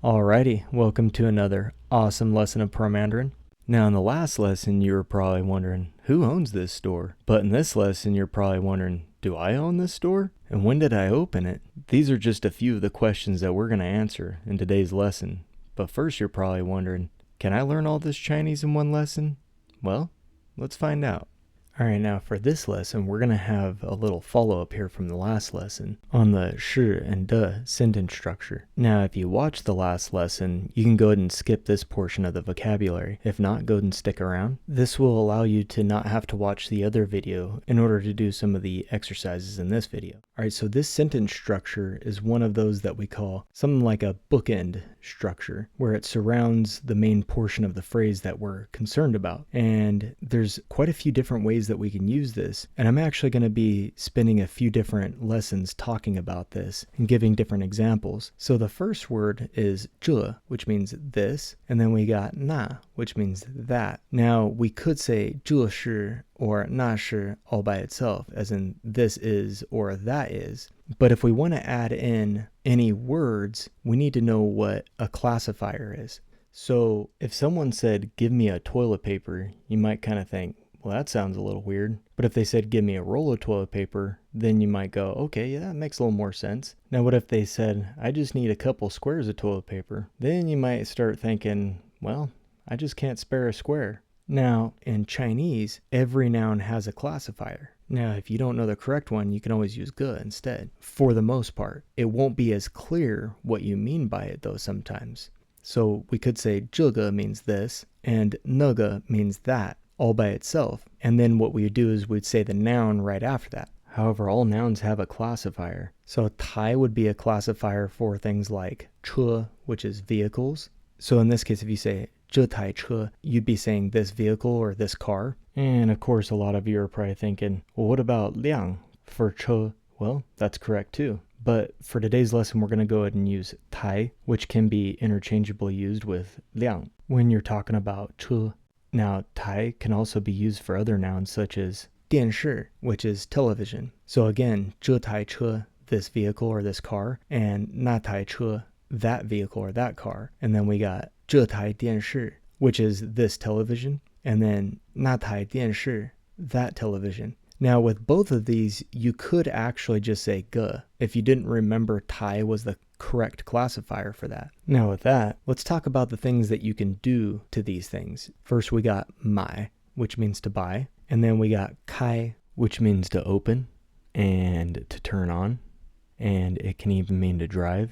Alrighty, welcome to another awesome lesson of Pro Mandarin. Now in the last lesson you were probably wondering, who owns this store? But in this lesson you're probably wondering, do I own this store? And when did I open it? These are just a few of the questions that we're going to answer in today's lesson. But first you're probably wondering, can I learn all this Chinese in one lesson? Well, let's find out. Alright, now for this lesson, we're going to have a little follow-up here from the last lesson on the shi and de sentence structure. Now, if you watched the last lesson, you can go ahead and skip this portion of the vocabulary. If not, go ahead and stick around. This will allow you to not have to watch the other video in order to do some of the exercises in this video. Alright, so this sentence structure is one of those that we call something like a bookend structure, where it surrounds the main portion of the phrase that we're concerned about. And there's quite a few different ways that we can use this, and I'm actually going to be spending a few different lessons talking about this and giving different examples. So the first word is zhe, which means this, and then we got na, which means that. Now we could say zhe shi or na shi all by itself, as in this is or that is. But if we want to add in any words, we need to know what a classifier is. So if someone said, give me a toilet paper, you might kind of think, well, that sounds a little weird. But if they said, give me a roll of toilet paper, then you might go, okay, yeah, that makes a little more sense. Now, what if they said, I just need a couple squares of toilet paper? Then you might start thinking, well, I just can't spare a square. Now, in Chinese, every noun has a classifier. Now, if you don't know the correct one, you can always use ge instead. For the most part, it won't be as clear what you mean by it, though, sometimes. So we could say, 这个 means this, and 那个 means that, all by itself. And then what we would do is we'd say the noun right after that. However, all nouns have a classifier. So tai would be a classifier for things like 车, which is vehicles. So in this case, if you say 这台车, you'd be saying this vehicle or this car. And of course, a lot of you are probably thinking, well, what about liang for 车? Well, that's correct too. But for today's lesson, we're going to go ahead and use tai, which can be interchangeably used with liang when you're talking about 车. Now, tai can also be used for other nouns such as 电视, which is television. So again, 这台车, this vehicle or this car, and 那台车, that vehicle or that car. And then we got 这台电视, which is this television, and then 那台电视, that television. Now, with both of these, you could actually just say ge if you didn't remember tai was the correct classifier for that. Now with that, let's talk about the things that you can do to these things. First, we got mai, which means to buy, and then we got kai, which means to open and to turn on, and it can even mean to drive.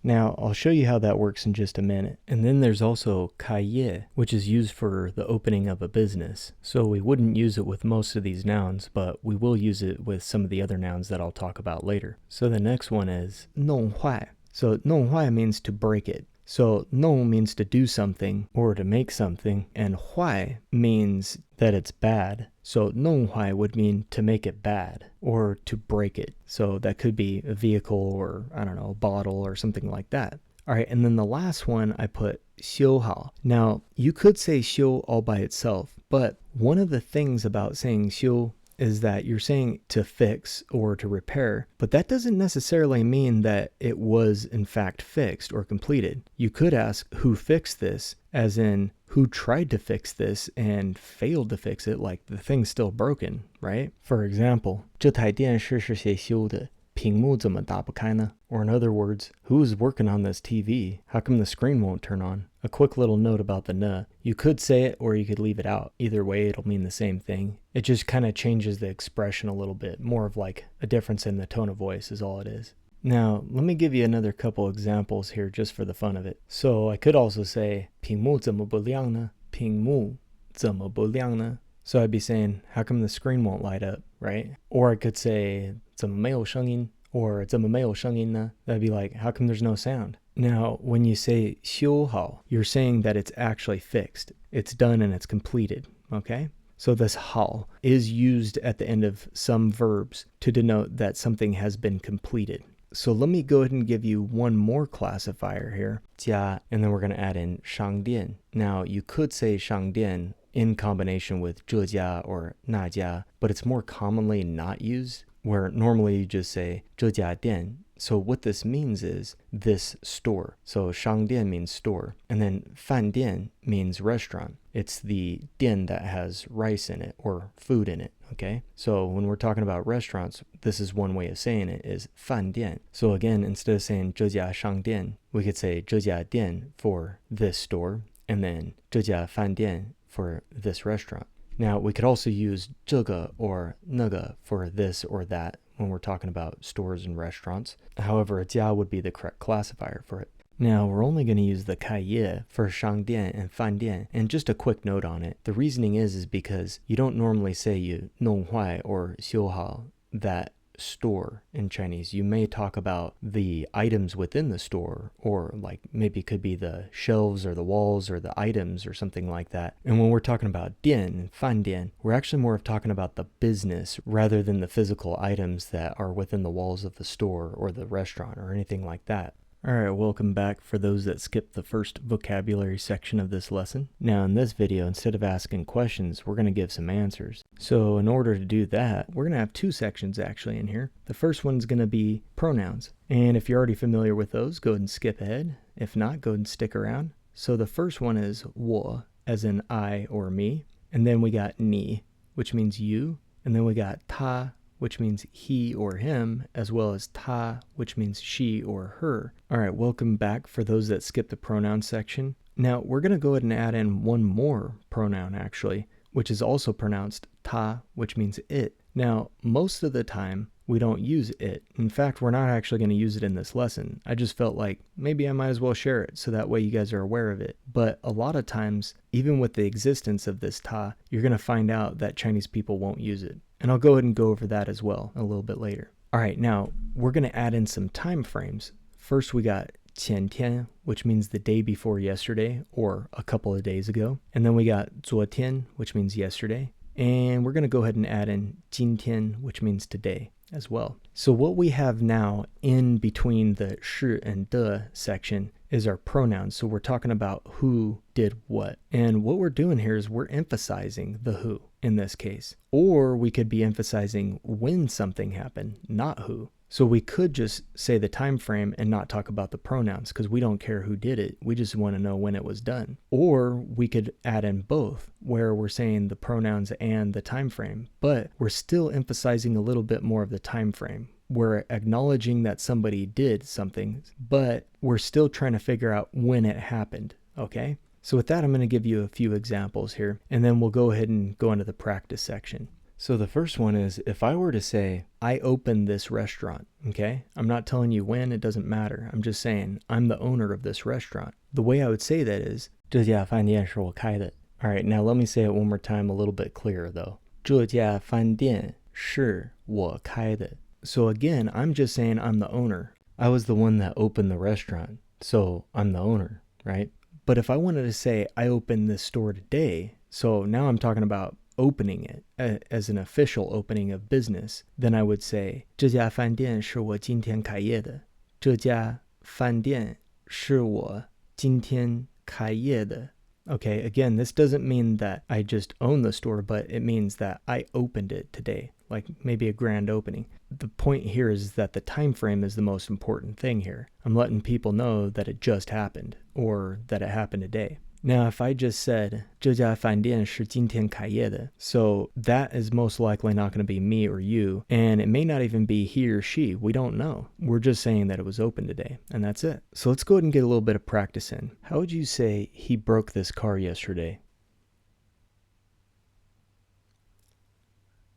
Now, I'll show you how that works in just a minute. And then there's also 开业, which is used for the opening of a business. So we wouldn't use it with most of these nouns, but we will use it with some of the other nouns that I'll talk about later. So the next one is 弄坏. So 弄坏 means to break it. So 弄 means to do something or to make something, and 坏 means that it's bad. So 弄坏 would mean to make it bad or to break it. So that could be a vehicle or, I don't know, a bottle or something like that. All right, and then the last one I put 修好. Now, you could say 修 all by itself, but one of the things about saying 修 is that you're saying to fix or to repair, but that doesn't necessarily mean that it was in fact fixed or completed. You could ask who fixed this, as in who tried to fix this and failed to fix it, like the thing's still broken, right? For example, 这台电视是谁修的? 屏幕怎么打不开呢? Or in other words, who's working on this TV? How come the screen won't turn on? A quick little note about the ne. You could say it or you could leave it out. Either way, it'll mean the same thing. It just kind of changes the expression a little bit. More of like a difference in the tone of voice is all it is. Now, let me give you another couple examples here just for the fun of it. So I could also say 屏幕怎么不亮呢? 屏幕怎么不亮呢? So I'd be saying, how come the screen won't light up, right? Or I could say 怎么没有声音? Or 怎么没有声音呢? That'd be like, how come there's no sound? Now, when you say 修好, you're saying that it's actually fixed. It's done and it's completed, okay? So this 好 is used at the end of some verbs to denote that something has been completed. So let me go ahead and give you one more classifier here, 家, and then we're going to add in 商店. Now, you could say 商店 in combination with 这家 or 那家, but it's more commonly not used, where normally you just say 这家店 So what this means is this store. So 商店 means store. And then 饭店 means restaurant. It's the 店 that has rice in it or food in it, okay? So when we're talking about restaurants, this is one way of saying it is 饭店. So again, instead of saying 这家商店, we could say 这家店 for this store and then 这家饭店 for this restaurant. Now, we could also use 这个 or 那个 for this or that when we're talking about stores and restaurants. However, 家 would be the correct classifier for it. Now, we're only going to use the 开业 for 商店 and 饭店. And just a quick note on it. The reasoning is because you don't normally say you弄坏 or 修好 that store in Chinese. You may talk about the items within the store, or like maybe it could be the shelves or the walls or the items or something like that. And when we're talking about 店, 饭店, we're actually more of talking about the business rather than the physical items that are within the walls of the store or the restaurant or anything like that. Alright, welcome back for those that skipped the first vocabulary section of this lesson. Now in this video, instead of asking questions, we're going to give some answers. So in order to do that, we're going to have two sections actually in here. The first one's going to be pronouns. And if you're already familiar with those, go ahead and skip ahead. If not, go ahead and stick around. So the first one is 我, as in I or me. And then we got 你, which means you. And then we got 他, which means he or him, as well as 她, which means she or her. All right, welcome back for those that skipped the pronoun section. Now, we're going to go ahead and add in one more pronoun, actually, which is also pronounced 她, which means it. Now, most of the time, we don't use it. In fact, we're not actually going to use it in this lesson. I just felt like maybe I might as well share it so that way you guys are aware of it. But a lot of times, even with the existence of this 她, you're going to find out that Chinese people won't use it. And I'll go ahead and go over that as well a little bit later. All right, now we're going to add in some time frames. First, we got 前天, which means the day before yesterday or a couple of days ago. And then we got 昨天, which means yesterday. And we're going to go ahead and add in 今天, which means today as well. So what we have now in between the 是 and 的 section is our pronouns. So we're talking about who did what. And what we're doing here is we're emphasizing the who in this case. Or we could be emphasizing when something happened, not who. So we could just say the time frame and not talk about the pronouns because we don't care who did it. We just want to know when it was done. Or we could add in both where we're saying the pronouns and the time frame, but we're still emphasizing a little bit more of the time frame. We're acknowledging that somebody did something, but we're still trying to figure out when it happened, okay? So with that, I'm going to give you a few examples here, and then we'll go ahead and go into the practice section. So the first one is, if I were to say, I opened this restaurant, okay? I'm not telling you when, it doesn't matter. I'm just saying, I'm the owner of this restaurant. The way I would say that is, 这家饭店是我开的. All right, now let me say it one more time a little bit clearer though. 这家饭店是我开的. So again, I'm just saying I'm the owner. I was the one that opened the restaurant, so I'm the owner, right? But if I wanted to say I opened this store today, so now I'm talking about opening it as an official opening of business, then I would say 这家饭店是我今天开业的. 这家饭店是我今天开业的. Okay, again, this doesn't mean that I just own the store, but it means that I opened it today, like maybe a grand opening. The point here is that the time frame is the most important thing here. I'm letting people know that it just happened or that it happened today. Now, if I just said 这家饭店是今天开业的, so that is most likely not going to be me or you, and it may not even be he or she. We don't know. We're just saying that it was open today, and that's it. So let's go ahead and get a little bit of practice in. How would you say he broke this car yesterday?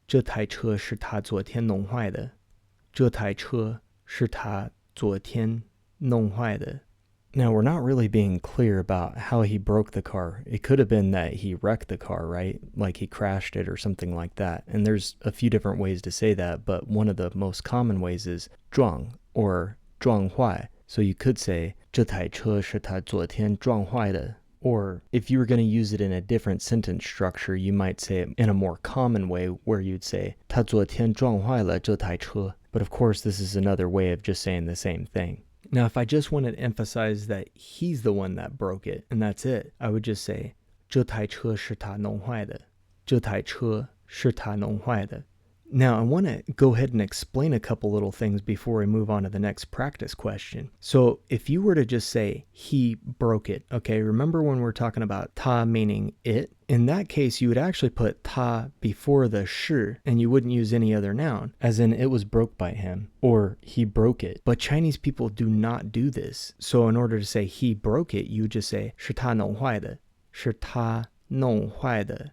这台车是他昨天弄坏的. 这台车是他昨天弄坏的. Now, we're not really being clear about how he broke the car. It could have been that he wrecked the car, right? Like he crashed it or something like that. And there's a few different ways to say that, but one of the most common ways is 撞 or 撞坏. So you could say 这台车是他昨天撞坏的. Or if you were going to use it in a different sentence structure, you might say it in a more common way where you'd say 他昨天撞坏了这台车. But of course, this is another way of just saying the same thing. Now, if I just wanted to emphasize that he's the one that broke it, and that's it, I would just say 这台车是他弄坏的. 这台车是他弄坏的. Now, I want to go ahead and explain a couple little things before we move on to the next practice question. So if you were to just say, he broke it, okay, remember when we're talking about ta meaning it? In that case, you would actually put ta before the shi, and you wouldn't use any other noun, as in it was broke by him, or he broke it. But Chinese people do not do this. So in order to say he broke it, you would just say, 是他弄坏的,是他弄坏的.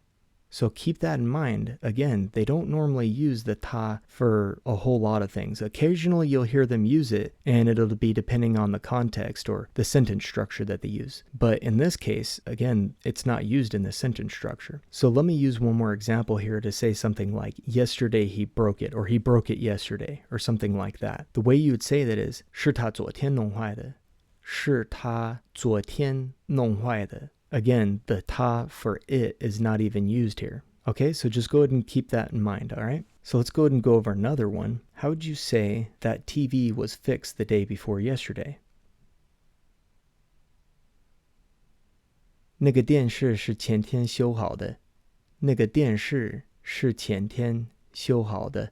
So keep that in mind. Again, they don't normally use the ta for a whole lot of things. Occasionally you'll hear them use it, and it'll be depending on the context or the sentence structure that they use. But in this case, again, it's not used in the sentence structure. So let me use one more example here to say something like, yesterday he broke it, or he broke it yesterday, or something like that. The way you would say that is, 是他昨天弄坏的,是他昨天弄坏的. Again, the ta for it is not even used here. Okay, so just go ahead and keep that in mind, all right? So let's go ahead and go over another one. How would you say that TV was fixed the day before yesterday? 那个电视是前天修好的。那个电视是前天修好的。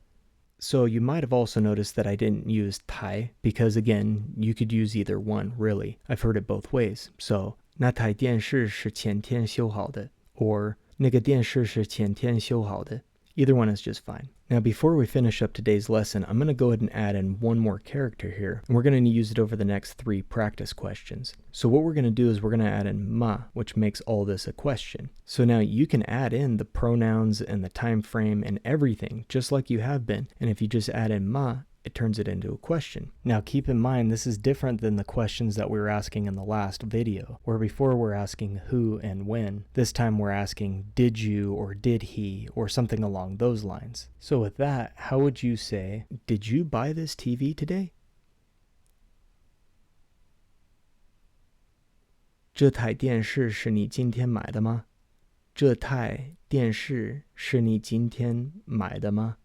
So you might have also noticed that I didn't use tai because, again, you could use either one, really. I've heard it both ways. So, 那台电视是前天修好的, or 那个电视是前天修好的. Either one is just fine. Now, before we finish up today's lesson, I'm going to go ahead and add in one more character here, and we're going to use it over the next 3 practice questions. So what we're going to do is we're going to add in ma, which makes all this a question. So now you can add in the pronouns and the time frame and everything, just like you have been. And if you just add in ma, it turns it into a question. Now keep in mind, this is different than the questions that we were asking in the last video, where before we're asking who and when. This time we're asking did you or did he or something along those lines. So with that, how would you say, did you buy this TV today? 这台电视是你今天买的吗？这台电视是你今天买的吗？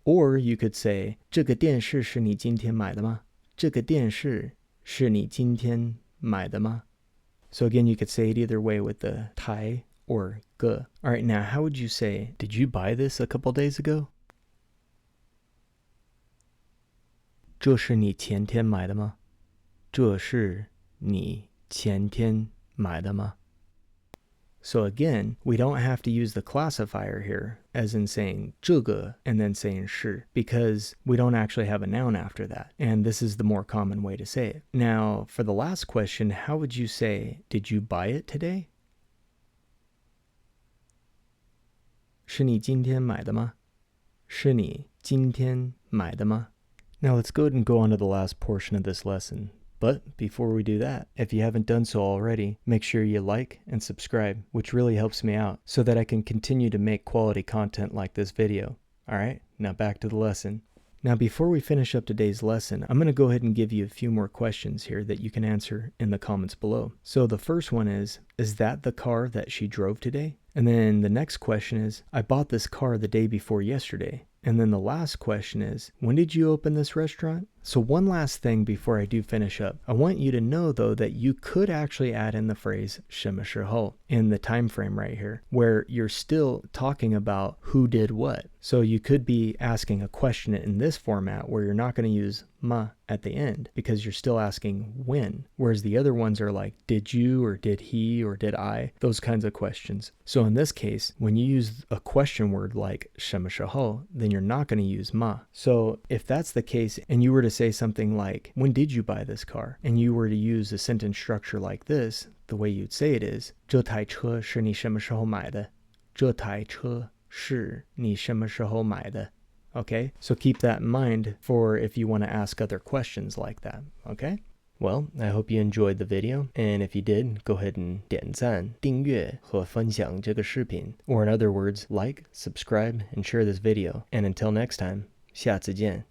Or you could say, 这个电视是你今天买的吗？这个电视是你今天买的吗？ So again, you could say it either way with the tai or ge. All right, now how would you say, did you buy this a couple days ago? 这是你前天买的吗？这是你前天买的吗？ So again, we don't have to use the classifier here, as in saying 这个 and then saying 是, because we don't actually have a noun after that. And this is the more common way to say it. Now, for the last question, how would you say, did you buy it today? 是你今天买的吗？是你今天买的吗？ Now let's go ahead and go on to the last portion of this lesson. But before we do that, if you haven't done so already, make sure you like and subscribe, which really helps me out so that I can continue to make quality content like this video. Alright, now back to the lesson. Now before we finish up today's lesson, I'm going to go ahead and give you a few more questions here that you can answer in the comments below. So the first one is that the car that she drove today? And then the next question is, I bought this car the day before yesterday. And then the last question is, when did you open this restaurant? So one last thing before I do finish up. I want you to know though that you could actually add in the phrase 什么时候 in the time frame right here, where you're still talking about who did what. So you could be asking a question in this format where you're not going to use ma at the end because you're still asking when, whereas the other ones are like did you or did he or did I, those kinds of questions. So in this case, when you use a question word like 什么时候, then you're not going to use ma. So if that's the case and you were to say something like, when did you buy this car? And you were to use a sentence structure like this, the way you'd say it is, 这台车是你什么时候买的？这台车是你什么时候买的？ Okay, so keep that in mind for if you want to ask other questions like that, okay? Well, I hope you enjoyed the video, and if you did, go ahead and 点赞、订阅和分享这个视频. Or in other words, like, subscribe, and share this video. And until next time, 下次见.